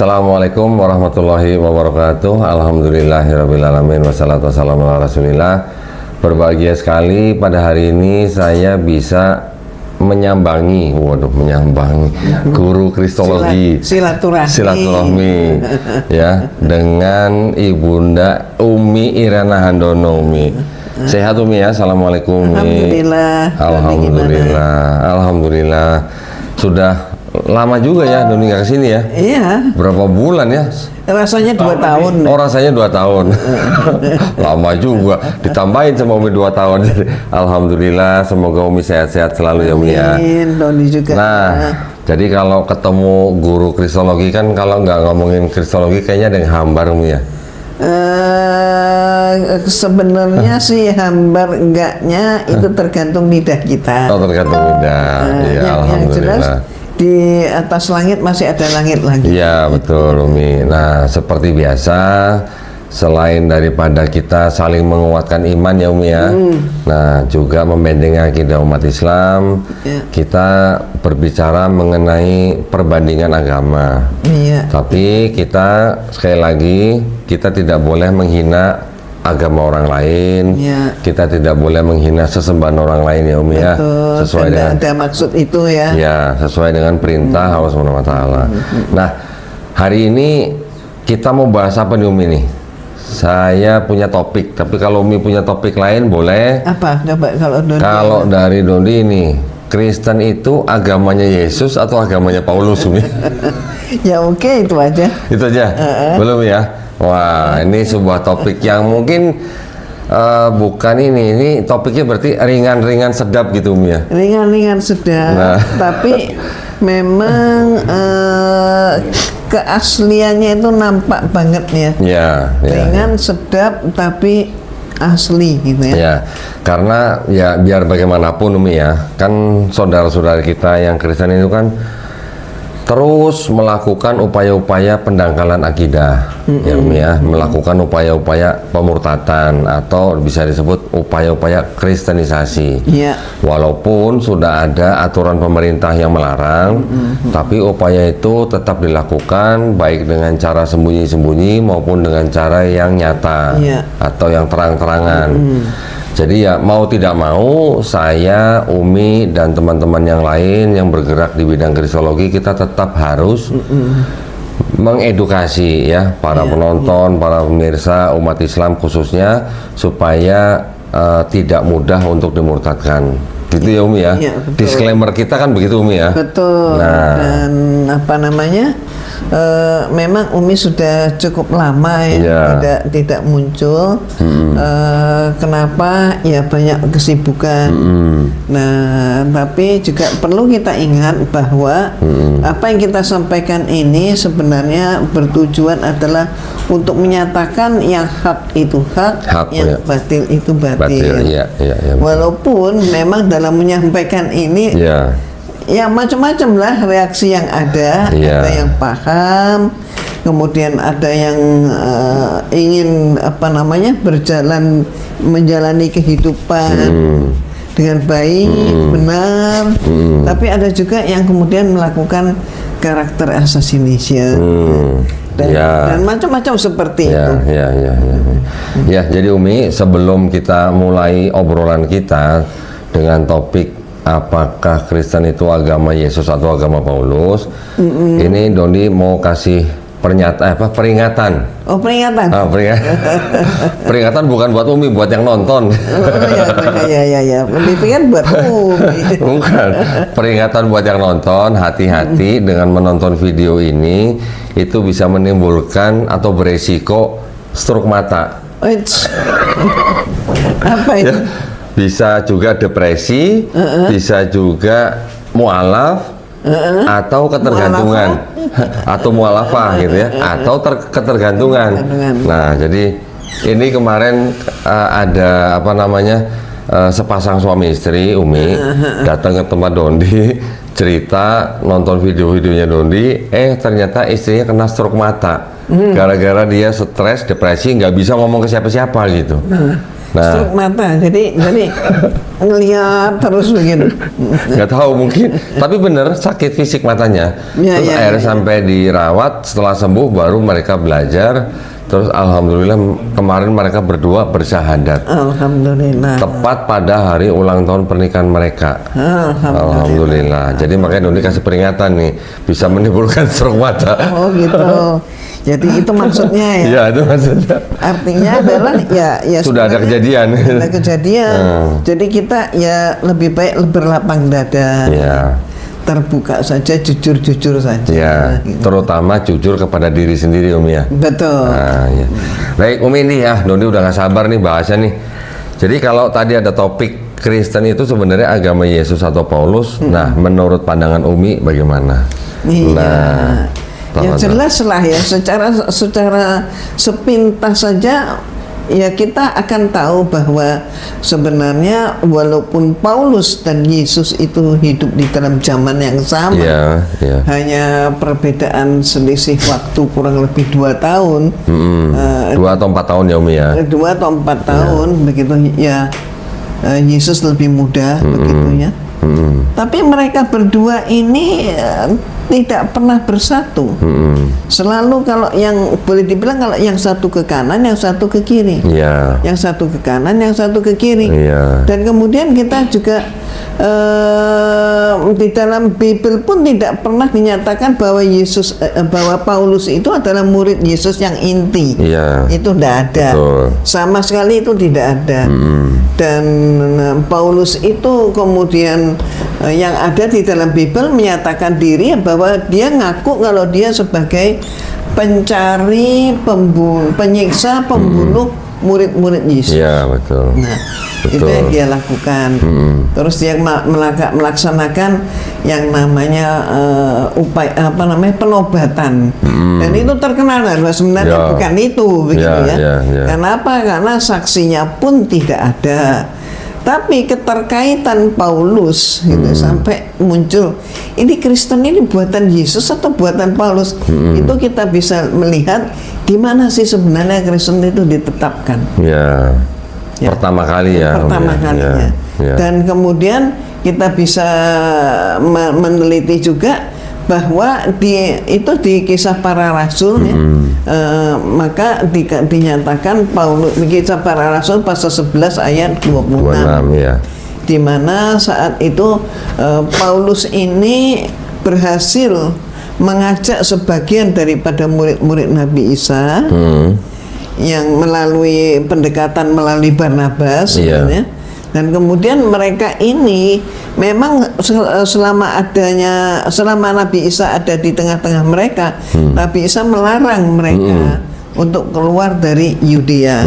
Assalamualaikum warahmatullahi wabarakatuh. Alhamdulillahirrabbilalamin. Wassalatu wassalamu ala rasulillah. Berbahagia sekali pada hari ini saya bisa menyambangi guru kristologi, silaturahmi ya, dengan Ibunda Umi Irana Handono. Umi sehat Umi ya? Assalamualaikum Umi. Alhamdulillah. Sudah lama juga ya Doni nggak kesini ya? Iya. Berapa bulan ya? Rasanya 2 tahun. Oh, rasanya 2 tahun. Lama juga. Ditambahin sama Umi 2 tahun. Alhamdulillah, semoga Umi sehat-sehat selalu ya Umi ya. Doni juga. Nah, jadi kalau ketemu guru kristologi kan, kalau nggak ngomongin kristologi kayaknya ada yang hambar Umi ya. Sebenarnya sih hambar enggaknya itu tergantung lidah kita. Oh, tergantung lidah. Iya, alhamdulillah. Yang jelas, di atas langit masih ada langit lagi. Iya betul Umi. Nah seperti biasa, selain daripada kita saling menguatkan iman ya Umi ya, nah juga membentengi akidah umat Islam, kita berbicara mengenai perbandingan agama. Tapi kita sekali lagi, kita tidak boleh menghina agama orang lain, kita tidak boleh menghina sesembahan orang lain ya Umi ya, sesuai dengan ada maksud itu ya. Ya, sesuai dengan perintah Allah Subhanahu wa taala. Nah, hari ini kita mau bahas apa nih Umi nih? Saya punya topik, tapi kalau Umi punya topik lain boleh. Apa? Coba kalau Doni. Kalau dari Doni ini, Kristen itu agamanya Yesus atau agamanya Paulus Umi? Ya oke, itu aja. Itu aja. Belum ya? Wah, ini sebuah topik yang mungkin bukan ini topiknya berarti ringan-ringan sedap gitu Umi ya? Ringan-ringan sedap, tapi memang keasliannya itu nampak banget ya. Ringan, sedap, tapi asli gitu ya. Ya, karena ya biar bagaimanapun Umi ya, kan saudara-saudara kita yang Kristen itu kan terus melakukan upaya-upaya pendangkalan akidah, ya Umi ya, melakukan upaya-upaya pemurtatan atau bisa disebut upaya-upaya kristenisasi. Walaupun sudah ada aturan pemerintah yang melarang, tapi upaya itu tetap dilakukan baik dengan cara sembunyi-sembunyi maupun dengan cara yang nyata atau yang terang-terangan. Jadi ya mau tidak mau saya, Umi dan teman-teman yang lain yang bergerak di bidang kristologi, kita tetap harus mengedukasi ya para penonton, para pemirsa umat Islam khususnya supaya tidak mudah untuk dimurtadkan. Gitu ya Umi ya. Disclaimer kita kan begitu Umi ya. Betul. Dan apa namanya? Memang Umi sudah cukup lama ya tidak muncul. Kenapa? Ya banyak kesibukan. Nah, tapi juga perlu kita ingat bahwa apa yang kita sampaikan ini sebenarnya bertujuan adalah untuk menyatakan yang hak itu hak, yang batil itu batil. Walaupun memang dalam menyampaikan ini ya macam-macam lah reaksi yang ada yang paham, kemudian ada yang ingin menjalani kehidupan dengan baik, benar, tapi ada juga yang kemudian melakukan karakter assassination dan macam-macam seperti itu. Ya, jadi Umi, sebelum kita mulai obrolan kita dengan topik apakah Kristen itu agama Yesus atau agama Paulus, ini Doni mau kasih peringatan. Oh, peringatan. Peringatan bukan buat Umi, buat yang nonton. Ya. Lebih pengen buat Umi. Bukan. Peringatan buat yang nonton, hati-hati dengan menonton video ini, itu bisa menimbulkan atau beresiko stroke mata. Apa itu? Bisa juga depresi, bisa juga mualaf, atau ketergantungan, atau mualafah gitu ya, atau ketergantungan. Nah, jadi ini kemarin ada sepasang suami istri Umi datang ke tempat Dondi, cerita nonton video-videonya Dondi, ternyata istrinya kena stroke mata gara-gara dia stres, depresi, nggak bisa ngomong ke siapa-siapa gitu. Stroke mata, jadi ngelihat terus begitu. Nggak tahu mungkin, tapi bener sakit fisik matanya. Ya, Terus ya, akhirnya ya. sampai dirawat, setelah sembuh baru mereka belajar. Terus alhamdulillah kemarin mereka berdua bersyahadat. Alhamdulillah. Tepat pada hari ulang tahun pernikahan mereka. Alhamdulillah. Jadi makanya Doni kasih peringatan nih, bisa menimbulkan stroke mata. Oh gitu. Jadi itu maksudnya ya. Iya, itu maksudnya. Artinya adalah ya Sudah ada sebenarnya kejadian. Ada kejadian. Jadi kita ya lebih baik berlapang dada. Iya. Terbuka saja, jujur-jujur saja. Ya, terutama jujur kepada diri sendiri, Umi ya. Betul. Nah, ya. Baik, Umi ini ya, Doni udah nggak sabar nih bahasnya nih. Jadi kalau tadi ada topik Kristen itu sebenarnya agama Yesus atau Paulus. Nah, menurut pandangan Umi bagaimana? Iya. Nah, Ya jelas lah ya, secara sepintas saja ya kita akan tahu bahwa sebenarnya walaupun Paulus dan Yesus itu hidup di dalam zaman yang sama, ya. hanya perbedaan selisih waktu kurang lebih 2 tahun, 2 atau 4 tahun ya, Umi ya. 2 atau 4 tahun begitu ya. Yesus lebih muda begitu ya. Tapi mereka berdua ini tidak pernah bersatu. Selalu kalau yang boleh dibilang kalau yang satu ke kanan, yang satu ke kiri. Iya. Yang satu ke kanan, yang satu ke kiri. Iya. Dan kemudian kita juga di dalam Bible pun tidak pernah dinyatakan bahwa bahwa Paulus itu adalah murid Yesus yang inti. Iya. Itu tidak ada. Betul. Sama sekali itu tidak ada. Dan Paulus itu kemudian yang ada di dalam Bible menyatakan diri bahwa dia ngaku kalau dia sebagai pencari, penyiksa, pembunuh murid-murid Yesus. Iya, betul. Nah, Betul. itu yang dia lakukan. Terus dia melaksanakan yang namanya penobatan. Dan itu terkenal bahwa sebenarnya bukan itu begitu ya. Kenapa? Karena saksinya pun tidak ada. Tapi keterkaitan Paulus gitu, sampai muncul ini Kristen ini buatan Yesus atau buatan Paulus, itu kita bisa melihat di mana sih sebenarnya Kristen itu ditetapkan. Ya. Pertama kali ya. Pertama kalinya. Ya. Dan kemudian kita bisa meneliti juga bahwa itu di Kisah Para Rasul ya, maka dinyatakan Paulus Kisah Para Rasul pasal 11 ayat 26 ya. di mana saat itu Paulus ini berhasil mengajak sebagian daripada murid-murid Nabi Isa yang melalui pendekatan melalui Barnabas sebenarnya. Dan kemudian mereka ini memang selama Nabi Isa ada di tengah-tengah mereka, Nabi Isa melarang mereka untuk keluar dari Yudea.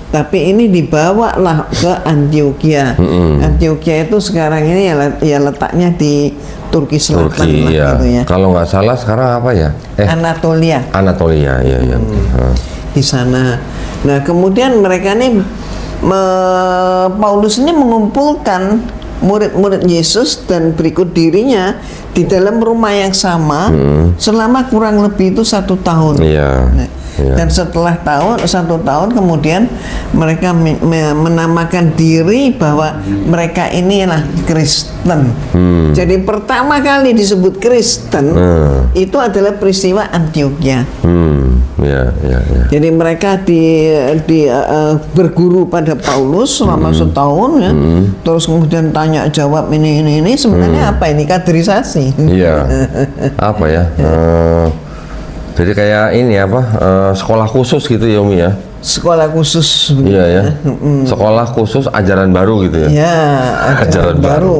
Tapi ini dibawalah ke Antioquia. Antioquia itu sekarang ini ya letaknya di Turki Selatan lah, ya. gitu ya. Kalau nggak salah sekarang apa ya? Anatolia. Anatolia, ya. Di sana. Nah, kemudian mereka ini Paulus ini mengumpulkan murid-murid Yesus dan berikut dirinya di dalam rumah yang sama selama kurang lebih itu 1 tahun. Dan setelah 1 tahun kemudian mereka menamakan diri bahwa mereka inilah Kristen. Jadi pertama kali disebut Kristen itu adalah peristiwa Antioquia. Jadi mereka berguru pada Paulus selama setahun ya. Terus kemudian tanya jawab ini sebenarnya apa ini kaderisasi? Iya. Apa ya? Jadi kayak ini apa? Sekolah khusus gitu ya, Umi ya. Sekolah khusus. Iya ya. Sekolah khusus ajaran baru gitu ya. Ya, ajaran baru.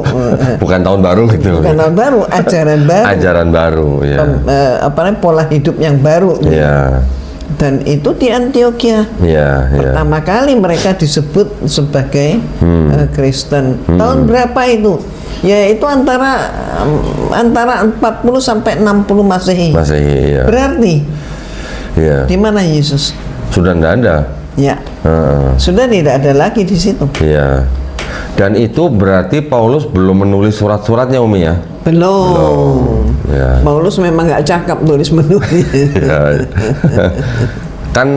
Bukan tahun baru gitu. Bukan tahun baru, ajaran baru. Ajaran baru, ya. Pola hidup yang baru. Iya. Dan itu di Antioquia. Iya, Pertama kali mereka disebut sebagai Kristen. Tahun berapa itu? Ya itu antara 40 sampai 60 Masehi. Iya. Berarti Iya. di mana Yesus? Sudah tidak ada. Ya. Sudah tidak ada lagi di situ. Iya. Dan itu berarti Paulus belum menulis surat-suratnya, Umi ya? Belum. Ya. Paulus memang nggak cakap tulis menulis. Ya. Kan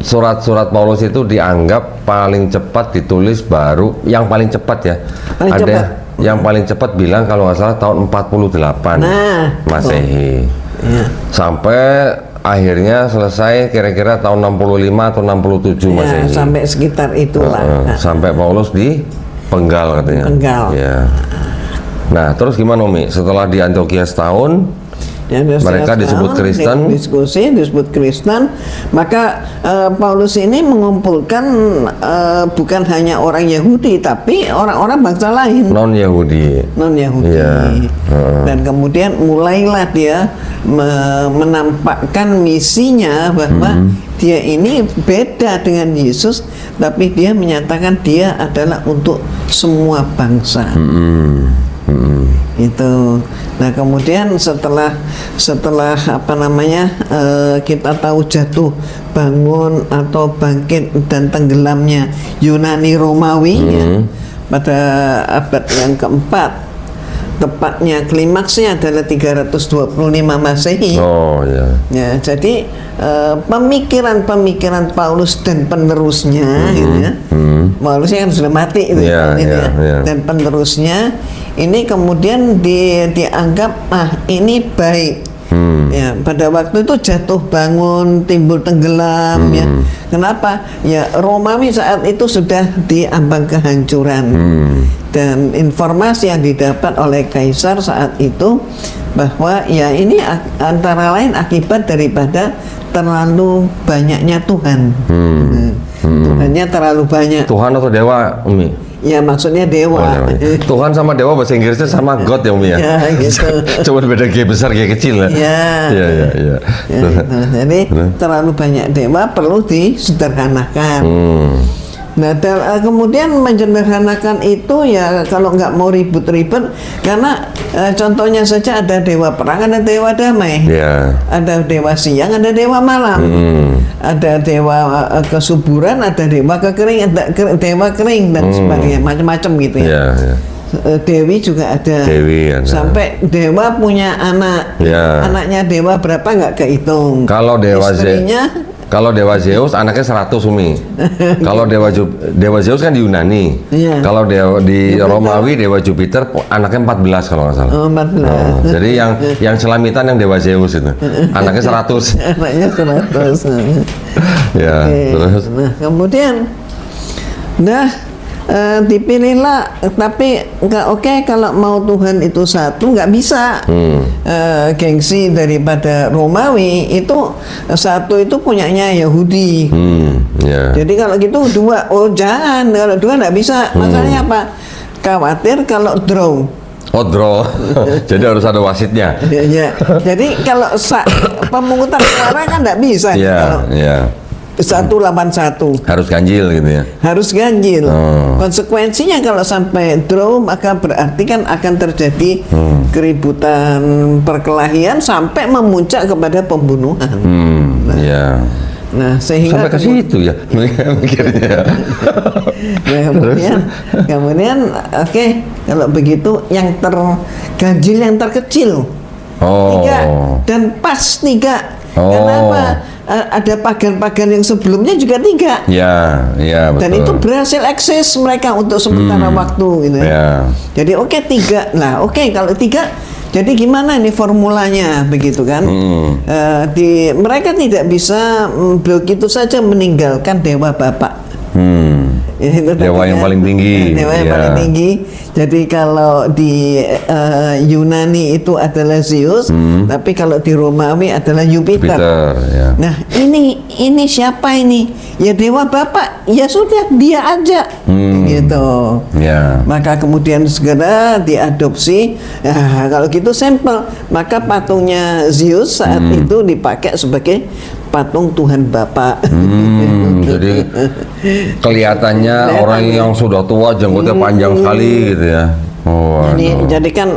surat-surat Paulus itu dianggap paling cepat ditulis baru, yang paling cepat ya. Paling Ada cepat. yang paling cepat bilang kalau nggak salah tahun 48 Nah, Masehi. Ya. Sampai akhirnya selesai kira-kira tahun 65 atau 67 Ya, Masehi. sampai sekitar itulah. Sampai Paulus di penggal katanya. Penggal. Ya. Nah, terus gimana Umi? Setelah di Antioquia setahun, Ya, mereka disebut Kristen. disebut Kristen. Maka Paulus ini mengumpulkan bukan hanya orang Yahudi, tapi orang-orang bangsa lain, non-Yahudi. non-Yahudi. Iya. Dan kemudian mulailah dia menampakkan misinya bahwa dia ini beda dengan Yesus, tapi dia menyatakan dia adalah untuk semua bangsa. Itu. Nah, kemudian setelah apa namanya, kita tahu jatuh bangun atau bangkit dan tenggelamnya Yunani Romawi ya, pada abad yang keempat, tepatnya klimaksnya adalah 325 Masehi. Oh ya. Ya, jadi pemikiran-pemikiran Paulus dan penerusnya, gitu ya. Paulusnya kan sudah mati itu, Ya, gitu ya, ya. ya. Dan penerusnya ini kemudian dianggap ini baik. Ya, pada waktu itu jatuh bangun, timbul tenggelam, ya. Kenapa? Ya, Romawi saat itu sudah diambang kehancuran. Dan informasi yang didapat oleh kaisar saat itu bahwa ya ini antara lain akibat daripada terlalu banyaknya Tuhan. Tuhannya terlalu banyak. Tuhan atau dewa, Umi? Ya, maksudnya dewa. Tuhan sama dewa bahasa Inggrisnya sama God ya, Umi ya? Ya, gitu. Cuma beda G besar, G kecil ya? Ya. Iya. Ya, gitu. Jadi terlalu banyak dewa perlu disederhanakan. Nah, kemudian menyederhanakan itu ya kalau nggak mau ribut-ribut, karena contohnya saja ada dewa perang, ada dewa damai, ada dewa siang, ada dewa malam, ada dewa kesuburan, ada dewa kekering, ada dewa kering dan sebagainya, macam-macam gitu ya. Dewi juga ada. Dewi ada. Sampai dewa punya anak, anaknya dewa berapa nggak kehitung. Kalau dewa istrinya. Kalau dewa Zeus anaknya 100 Umi. Kalau dewa Zeus kan di Yunani. Iya. Kalau dewa di Romawi dewa Jupiter anaknya 14 kalau nggak salah. Oh, 14. Jadi yang selamitan yang dewa Zeus itu. Anaknya 100. Anaknya 100. Ya, terus. Nah, kemudian dipilihlah, tapi nggak oke kalau mau Tuhan itu satu, nggak bisa. Gengsi daripada Romawi itu satu itu punyanya Yahudi. Jadi kalau gitu dua, jangan, kalau dua nggak bisa. Masalahnya apa? Khawatir kalau draw. Oh, draw. Jadi harus ada wasitnya. Ya. Jadi kalau pemungutan suara kan nggak bisa. Iya. 181 Harus ganjil gitu ya. Harus ganjil. Konsekuensinya kalau sampai draw maka berarti kan akan terjadi keributan, perkelahian sampai memuncak kepada pembunuhan. Nah, sehingga sampai ke situ ya mikirnya. kemudian oke, kalau begitu yang ganjil yang terkecil 3 dan pas 3. Kenapa? Ada pagan-pagan yang sebelumnya juga 3. Ya, betul. Dan itu berhasil eksis mereka untuk sementara waktu gitu ya. Jadi 3. Nah, kalau 3, jadi gimana ini formulanya begitu kan? Mereka tidak bisa begitu saja meninggalkan dewa bapak. Dewa yang paling tinggi. Dewa yang paling tinggi. Jadi kalau di Yunani itu adalah Zeus, tapi kalau di Romawi adalah Jupiter. Nah, ini siapa ini? Ya dewa bapak. Ya sudah, dia aja. Gitu. Maka kemudian segera diadopsi. Kalau gitu sampel, maka patungnya Zeus saat itu dipakai sebagai patung Tuhan Bapa. Jadi kelihatannya orang yang sudah tua jenggotnya panjang sekali gitu ya. Ini jadi kan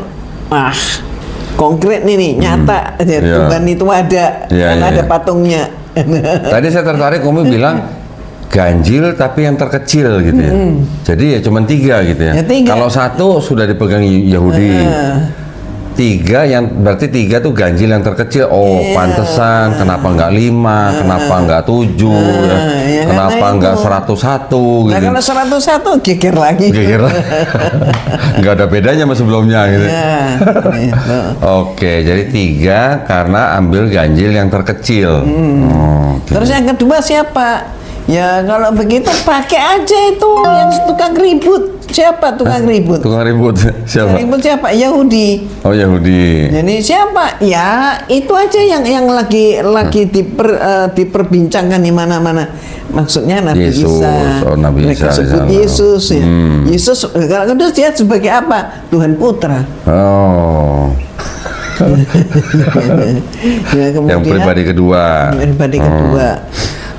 konkret nih nyata. Tuhan itu ada, ada patungnya. Tadi saya tertarik Umi bilang ganjil tapi yang terkecil gitu ya. Jadi ya cuma 3 gitu ya. Kalau 1 sudah dipegang Yahudi, 3 yang berarti 3 tuh ganjil yang terkecil. Oh, pantesan kenapa nggak 5, kenapa nggak 7, ya. Ya, Kenapa karena nggak itu. 101 Nah, gitu. kalau 101 geger lagi. Kira-kira nggak ada bedanya sama sebelumnya gitu. Ya, gitu. Oke, jadi 3 karena ambil ganjil yang terkecil. Oh, oke. Terus yang kedua siapa? Ya kalau begitu pakai aja itu yang tukang ribut. Siapa tukang ribut? Tukang ribut Tukang siapa? ribut siapa? Yahudi. Oh, Yahudi. Jadi siapa? Ya itu aja yang lagi diperbincangkan di mana-mana. Maksudnya Nabi Yesus. Isa. Oh, Nabi Mereka Isa di sebut sana. Yesus ya. Yesus kalau kedua dia sebagai apa? Tuhan Putra. Oh, Ya, kemudian, yang pribadi kedua. pribadi kedua.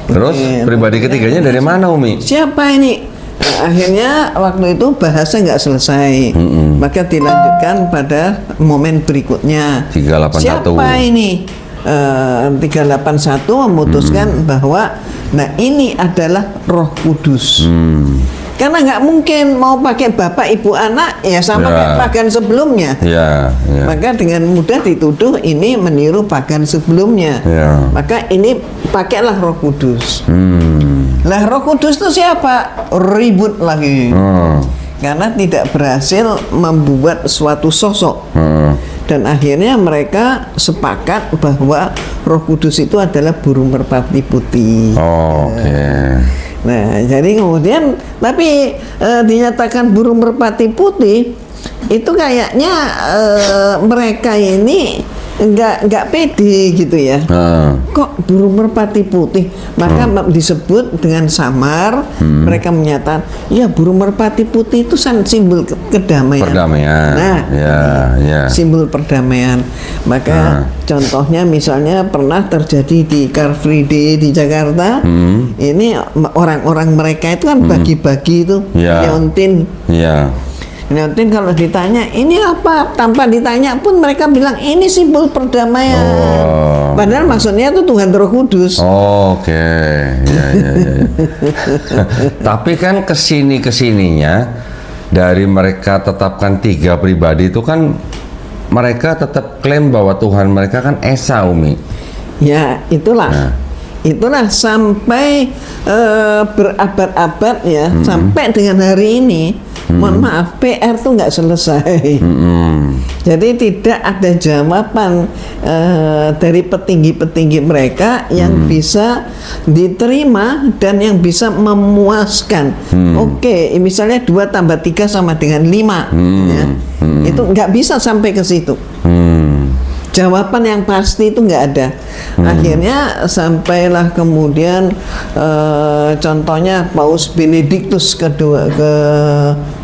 Terus Oke, pribadi kemudian ketiganya dari mana, Umi? siapa ini? Nah, akhirnya waktu itu bahasa nggak selesai, maka dilanjutkan pada momen berikutnya. 381. Siapa ini? 381 memutuskan bahwa nah ini adalah Roh Kudus. Karena nggak mungkin mau pakai bapak ibu anak ya sama Ya. kayak pagan sebelumnya. Ya, ya. Maka dengan mudah dituduh ini meniru pagan sebelumnya. Ya. Maka ini pakailah Roh Kudus. Lah Roh Kudus itu siapa? Ribut lagi. Karena tidak berhasil membuat suatu sosok. Dan akhirnya mereka sepakat bahwa Roh Kudus itu adalah burung merpati putih. Oh, oke. Nah, jadi kemudian tapi dinyatakan burung merpati putih itu kayaknya mereka ini nggak pede gitu ya. Kok burung merpati putih? Maka disebut dengan samar. Mereka menyatakan, ya burung merpati putih itu simbol kedamaian. Perdamaian. Nah, ya. simbol perdamaian. Maka contohnya misalnya pernah terjadi di Car Free Day di Jakarta. Ini orang-orang mereka itu kan bagi-bagi itu Ya. nyontin. Ya. Nyontin kalau ditanya ini apa, tanpa ditanya pun mereka bilang ini simbol perdamaian. Oh. Padahal maksudnya itu Tuhan Roh Kudus. Oh, oke. Ya. Tapi kan kesininya dari mereka tetapkan 3 pribadi itu kan mereka tetap klaim bahwa Tuhan mereka kan Esa, Umi. Ya itulah. Itulah sampai berabad-abad ya, sampai dengan hari ini. Mohon maaf, PR tuh nggak selesai. Jadi tidak ada jawaban dari petinggi-petinggi mereka yang bisa diterima dan yang bisa memuaskan. Oke, misalnya 2 tambah 3 sama dengan 5, ya. Itu nggak bisa sampai ke situ. Jawaban yang pasti itu nggak ada. Akhirnya sampailah kemudian contohnya Paus Benediktus kedua ke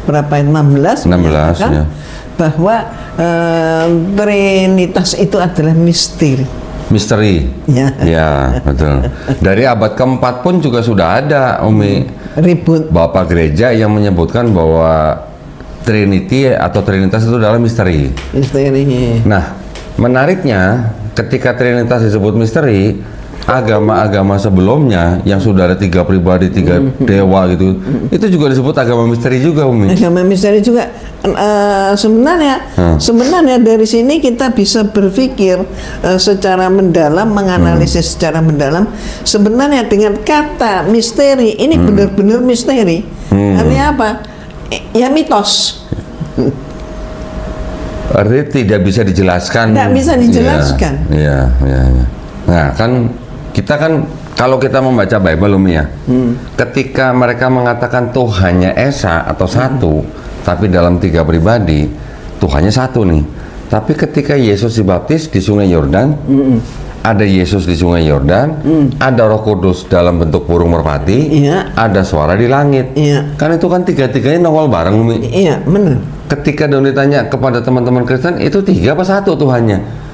berapa 16 16 ya. bahwa Trinitas itu adalah misteri. Misteri. Ya. Ya, betul. Dari abad keempat pun juga sudah ada, Umi. Ribut. Bapak gereja yang menyebutkan bahwa Trinity atau Trinitas itu adalah misteri. Misteri. Nah, menariknya ketika Trinitas disebut misteri, agama-agama sebelumnya yang sudah ada 3 pribadi, 3 dewa gitu, itu juga disebut agama misteri juga, Umi. Agama misteri juga. Sebenarnya dari sini kita bisa berpikir secara mendalam, menganalisis secara mendalam. Sebenarnya dengan kata misteri ini benar-benar misteri. Artinya apa? Ya mitos. Artinya tidak bisa dijelaskan. Tidak bisa dijelaskan. Iya. Nah, kan kita kan kalau kita membaca Bible, Umi ya, ketika mereka mengatakan Tuhannya Esa atau satu, tapi dalam 3 pribadi, Tuhannya satu nih. Tapi ketika Yesus dibaptis di Sungai Yordan, ada Yesus di Sungai Yordan, ada Roh Kudus dalam bentuk burung merpati, Iya. ada suara di langit. Iya. Kan itu kan 3-3-nya nongol bareng, Umi. Iya, benar. Ketika Doni tanya kepada teman-teman Kristen, itu 3 apa 1 Tuhannya?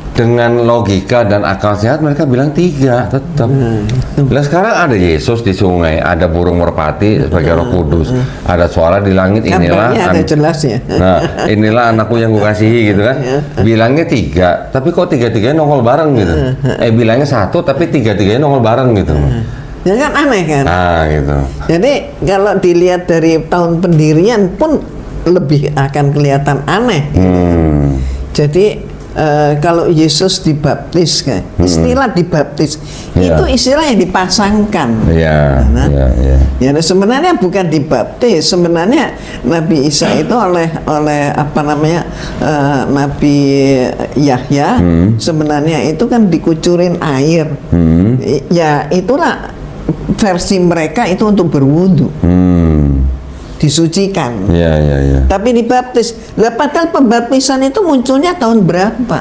Dengan logika dan akal sehat mereka bilang 3 tetap. Nah, sekarang ada Yesus di sungai, ada burung merpati sebagai Roh Kudus, ada suara di langit, inilah Kabarnya ada jelas ya. nah, inilah anakku yang kukasihi gitu kan. Bilangnya 3, tapi kok 3-3-nya nongol bareng gitu. Bilangnya 1 tapi 3-3-nya nongol bareng gitu. Ya kan aneh kan. Nah, gitu. Jadi kalau dilihat dari tahun pendirian pun lebih akan kelihatan aneh. Jadi kalau Yesus dibaptis kan, istilah dibaptis itu istilah yang dipasangkan. Ya, sebenarnya bukan dibaptis. Sebenarnya Nabi Isa itu oleh apa namanya Nabi Yahya sebenarnya itu kan dikucurin air. Ya itulah versi mereka itu untuk berwudu. Disucikan. Tapi dibaptis. Lah padahal pembaptisan itu munculnya tahun berapa?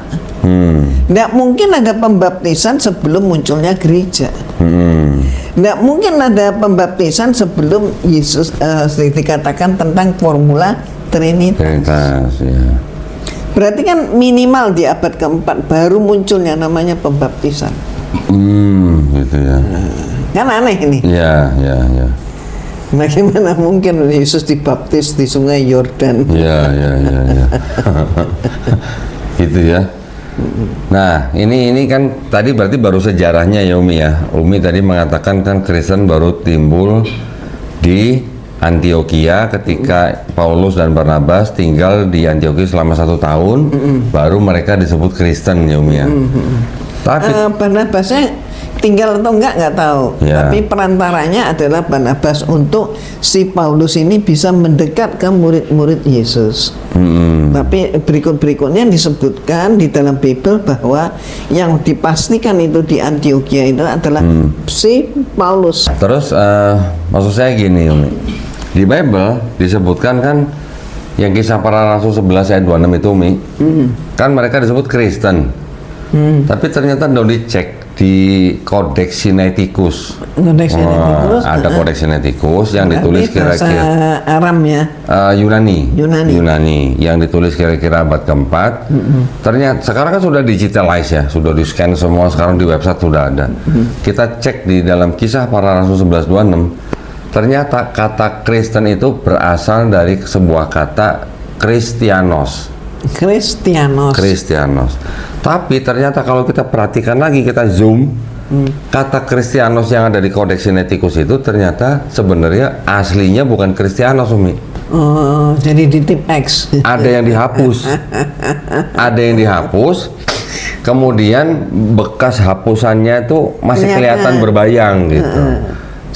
Nggak mungkin ada pembaptisan sebelum munculnya gereja. Nggak mungkin ada pembaptisan sebelum Yesus dikatakan tentang formula Trinitas. Berarti kan minimal di abad keempat baru munculnya namanya pembaptisan. Gitu ya. Kan aneh ini. Ya. Bagaimana mungkin Yesus dibaptis di sungai Yordan? Ya. Gitu ya. Nah, ini kan tadi berarti baru sejarahnya ya Umi ya. Umi tadi mengatakan kan Kristen baru timbul di Antioquia ketika Paulus dan Barnabas tinggal di Antioquia selama 1 tahun, baru mereka disebut Kristen ya Umi ya. Tapi Barnabasnya tinggal atau nggak tahu. Tapi perantaranya adalah Barnabas untuk si Paulus ini bisa mendekat ke murid-murid Yesus. Tapi berikutnya disebutkan di dalam Bible bahwa yang dipastikan itu di Antioquia itu adalah si Paulus. Terus maksud saya gini Umi, di Bible disebutkan kan yang Kisah Para Rasul 11 ayat 26 itu Umi, kan mereka disebut Kristen. Tapi ternyata udah dicek di Codex Sinaiticus. Ada Codex Sinaiticus yang ditulis kira-kira Aram ya. Yunani yang ditulis kira-kira abad keempat. Ternyata sekarang kan sudah digitalize ya, sudah di scan semua, sekarang di website sudah ada. Kita cek di dalam Kisah Para Rasul 11:26, ternyata kata Kristen itu berasal dari sebuah kata Kristianos. Tapi ternyata kalau kita perhatikan lagi, kita zoom, kata Kristianos yang ada di Codex Sinaiticus itu ternyata sebenarnya aslinya bukan Kristianos Umi. Jadi ditip X. Ada yang dihapus, kemudian bekas hapusannya itu masih kelihatan berbayang gitu.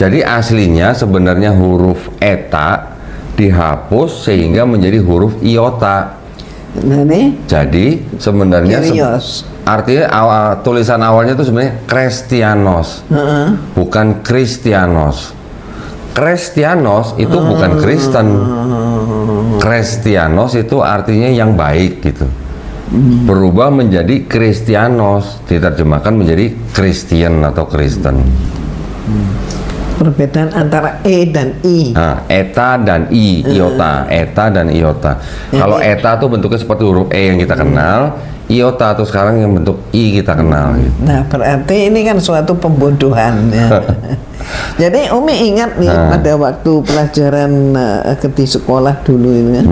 Jadi aslinya sebenarnya huruf eta dihapus sehingga menjadi huruf iota. Jadi sebenarnya artinya tulisan awalnya itu sebenarnya Kristianos, bukan Kristianos. Kristianos itu bukan Kristen. Kristianos itu artinya yang baik gitu. Berubah menjadi Kristianos, diterjemahkan menjadi Christian atau Kristen. Perbedaan antara E dan I. Eta dan I, iota, eta dan iota. Kalau eta tuh bentuknya seperti huruf E yang kita kenal, iota atau sekarang yang bentuk I kita kenal. Gitu. Nah, berarti ini kan suatu pembodohan. Ya. Jadi Umi ingat nih pada waktu pelajaran di sekolah dulu ini kan,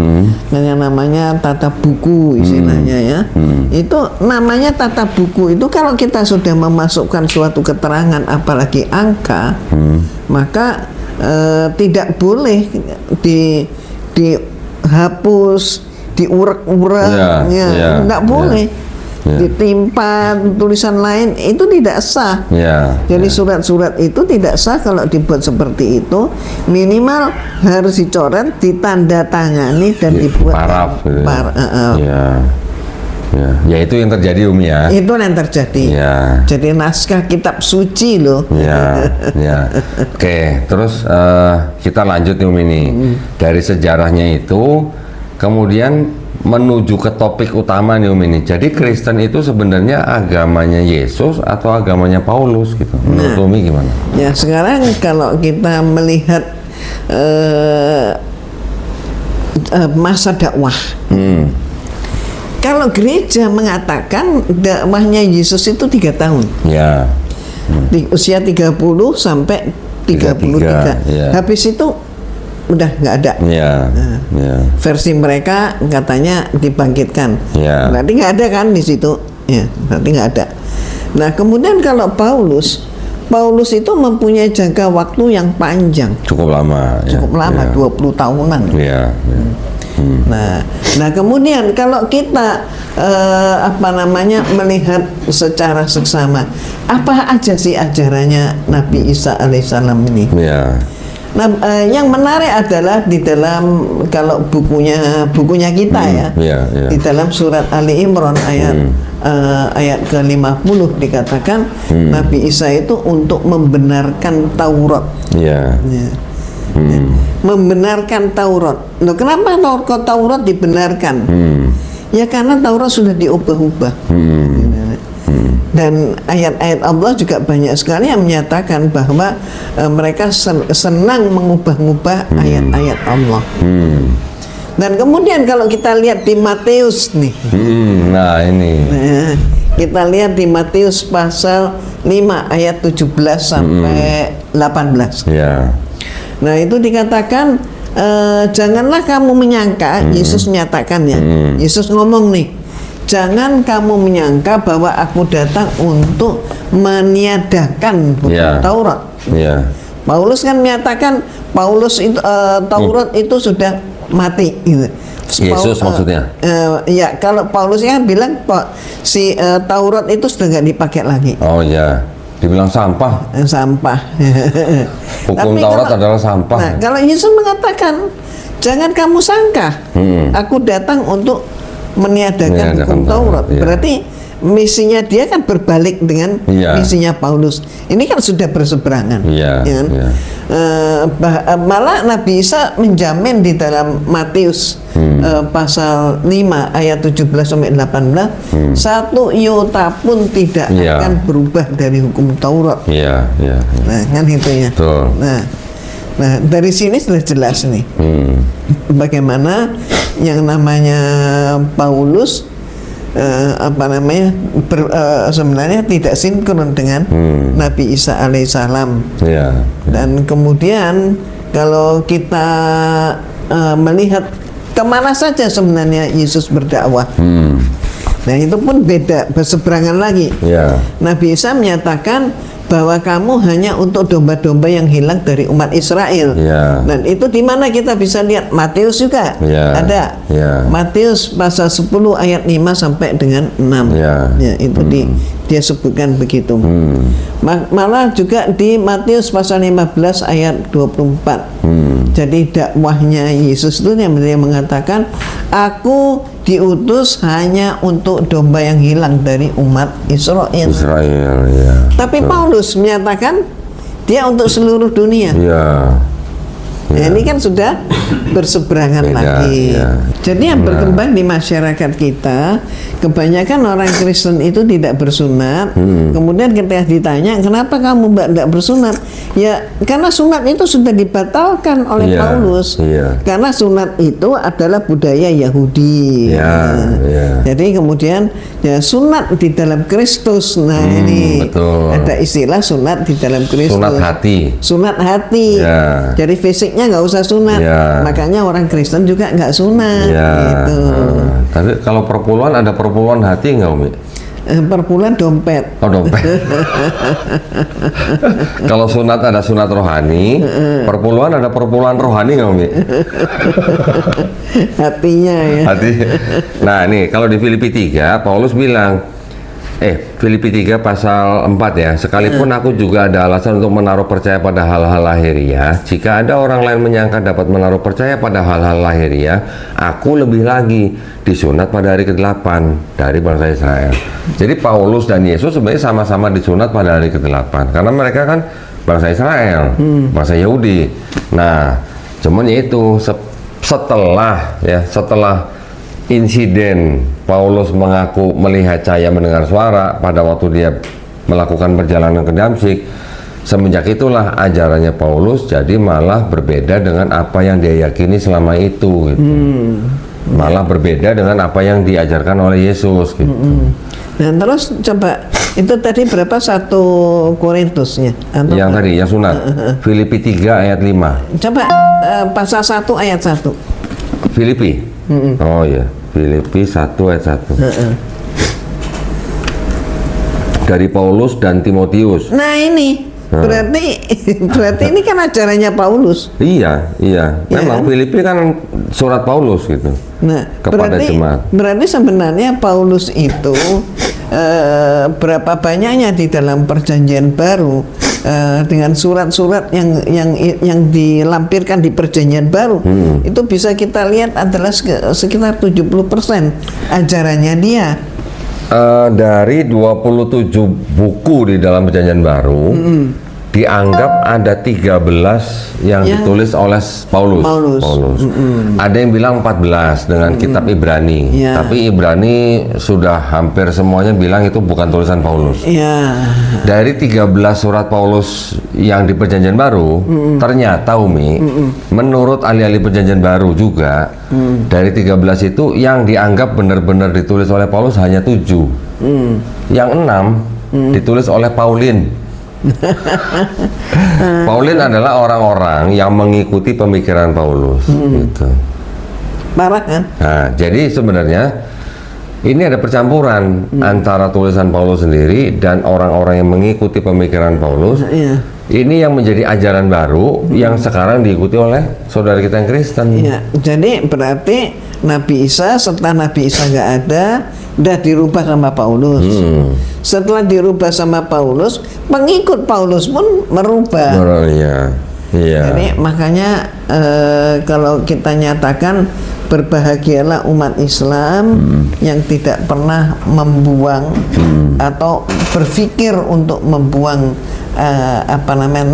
yang namanya tata buku istilahnya ya. Itu namanya tata buku itu kalau kita sudah memasukkan suatu keterangan apalagi angka, maka tidak boleh dihapus, diurek-urek, tidak boleh. Ditimpa tulisan lain itu tidak sah. Jadi surat-surat itu tidak sah kalau dibuat seperti itu. Minimal harus dicoret, ditandatangani dan dibuat paraf. Ya itu yang terjadi Umi ya. Itu yang terjadi. Jadi naskah kitab suci loh. Oke, terus kita lanjut nih Umi nih. Dari sejarahnya itu kemudian menuju ke topik utama nih Umi nih. Jadi Kristen itu sebenarnya agamanya Yesus atau agamanya Paulus gitu. Menurut Umi gimana? Ya sekarang kalau kita melihat masa dakwah, kalau gereja mengatakan dakwahnya Yesus itu 3 tahun. Di usia 30 sampai 33. Habis itu udah nggak ada. Versi mereka katanya dibangkitkan. Berarti nggak ada kan di situ. Berarti nggak ada. Nah kemudian kalau Paulus itu mempunyai jangka waktu yang panjang. Cukup lama. 20 tahunan. Nah kemudian kalau kita melihat secara seksama, apa aja sih ajarannya Nabi Isa alaihissalam ini? Ya. Nah, yang menarik adalah di dalam kalau bukunya kita di dalam surat Ali Imran ayat ke-50 dikatakan Nabi Isa itu untuk membenarkan Taurat. Membenarkan Taurat. Loh, kenapa Taurat dibenarkan? Ya karena Taurat sudah diubah-ubah. Dan ayat-ayat Allah juga banyak sekali yang menyatakan bahwa mereka senang mengubah-ubah ayat-ayat Allah. Dan kemudian kalau kita lihat di Matius nih, nah ini, kita lihat di Matius pasal 5 ayat 17 sampai 18. Nah itu dikatakan janganlah kamu menyangka, Yesus menyatakan Yesus ngomong nih, jangan kamu menyangka bahwa aku datang untuk meniadakan hukum Taurat. Paulus kan menyatakan Taurat itu sudah mati gitu. Yesus maksudnya? Ya kalau Paulus kan bilang si Taurat itu sudah nggak dipakai lagi. Oh ya, dibilang sampah. Sampah. Hukum Taurat adalah sampah. Nah, kalau Yesus mengatakan jangan kamu sangka aku datang untuk meniadakan hukum Taurat, berarti misinya dia kan berbalik dengan misinya Paulus. Ini kan sudah berseberangan. Malah Nabi Isa menjamin di dalam Matius pasal 5 ayat 17 sampai 18, satu iota pun tidak akan berubah dari hukum Taurat. Nah, kan itu ya. Nah, dari sini sudah jelas nih bagaimana yang namanya Paulus sebenarnya tidak sinkron dengan Nabi Isa alaihissalam. Dan kemudian kalau kita melihat kemana saja sebenarnya Yesus berdakwah, nah itu pun beda, berseberangan lagi. Nabi Isa menyatakan bahwa kamu hanya untuk domba-domba yang hilang dari umat Israel. Dan itu di mana kita bisa lihat? Matius juga ada. Matius pasal 10 ayat 5 sampai dengan 6. Itu dia sebutkan begitu. Malah juga di Matius pasal 15 ayat 24. Jadi dakwahnya Yesus itu yang mengatakan, aku diutus hanya untuk domba yang hilang dari umat Israel. Tapi Paulus menyatakan dia untuk seluruh dunia. Nah, ini kan sudah berseberangan lagi. Jadi yang berkembang di masyarakat kita, kebanyakan orang Kristen itu tidak bersunat. Kemudian ketika ditanya, kenapa kamu tidak bersunat? Ya karena sunat itu sudah dibatalkan oleh Paulus. Karena sunat itu adalah budaya Yahudi. Jadi kemudian sunat di dalam Kristus. Nah ini ada istilah sunat di dalam Kristus. Sunat hati. Jadi fisiknya nggak usah sunat, makanya orang Kristen juga nggak sunat. Gitu. Tapi kalau perpuluhan ada perpuluhan hati nggak, Umi? Perpuluhan dompet. Oh dompet. Kalau sunat ada sunat rohani, perpuluhan ada perpuluhan rohani nggak, Umi? Hatinya ya. Hati. Nah nih kalau di Filipi 3 Paulus bilang, Filipi 3 pasal 4 ya, sekalipun aku juga ada alasan untuk menaruh percaya pada hal-hal lahiriah, jika ada orang lain menyangka dapat menaruh percaya pada hal-hal lahiriah, aku lebih lagi disunat pada hari ke-8 dari bangsa Israel. Jadi Paulus dan Yesus sebenarnya sama-sama disunat pada hari ke-8 karena mereka kan bangsa Israel, bangsa Yahudi. Nah, cuman itu setelah insiden Paulus mengaku melihat cahaya mendengar suara pada waktu dia melakukan perjalanan ke Damsyik, semenjak itulah ajarannya Paulus jadi malah berbeda dengan apa yang dia yakini selama itu gitu. Malah berbeda dengan apa yang diajarkan oleh Yesus gitu. Nah terus coba itu tadi berapa 1 Korintusnya? Yang tadi yang sunat Filipi 3 ayat 5. Coba pasal 1 ayat 1. Filipi. Oh ya, Filipi 1 ayat 1. Dari Paulus dan Timotius. Nah ini Berarti ini kan ajarannya Paulus. Iya. Memang kan? Filipi kan surat Paulus gitu. Nah, kepada jemaat. berarti sebenarnya Paulus itu berapa banyaknya di dalam Perjanjian Baru dengan surat-surat yang dilampirkan di Perjanjian Baru itu bisa kita lihat adalah sekitar 70% ajarannya dia. Dari 27 buku di dalam Perjanjian Baru dianggap ada 13 yang ditulis oleh Paulus. Ada yang bilang 14 dengan kitab Ibrani. Tapi Ibrani sudah hampir semuanya bilang itu bukan tulisan Paulus. Dari 13 surat Paulus yang di Perjanjian Baru, ternyata Umi, menurut ahli-ahli Perjanjian Baru juga, dari 13 itu yang dianggap benar-benar ditulis oleh Paulus hanya 7. Yang 6 ditulis oleh Paulin. Paulin adalah orang-orang yang mengikuti pemikiran Paulus. Gitu. Parah kan? Nah, jadi sebenarnya ini ada percampuran antara tulisan Paulus sendiri dan orang-orang yang mengikuti pemikiran Paulus. Ini yang menjadi ajaran baru yang sekarang diikuti oleh saudara kita yang Kristen. Jadi berarti Nabi Isa, setelah Nabi Isa nggak ada, udah dirubah sama Paulus. Setelah dirubah sama Paulus, pengikut Paulus pun merubah. Jadi makanya kalau kita nyatakan berbahagialah umat Islam yang tidak pernah membuang atau berpikir untuk membuang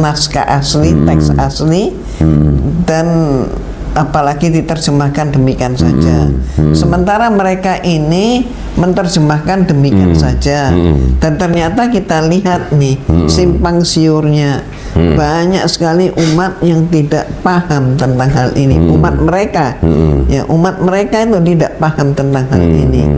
naskah asli, teks asli, dan apalagi diterjemahkan demikian saja. Sementara mereka ini menerjemahkan demikian saja, dan ternyata kita lihat nih simpang siurnya, banyak sekali umat yang tidak paham tentang hal ini. Umat mereka itu tidak paham tentang hal ini.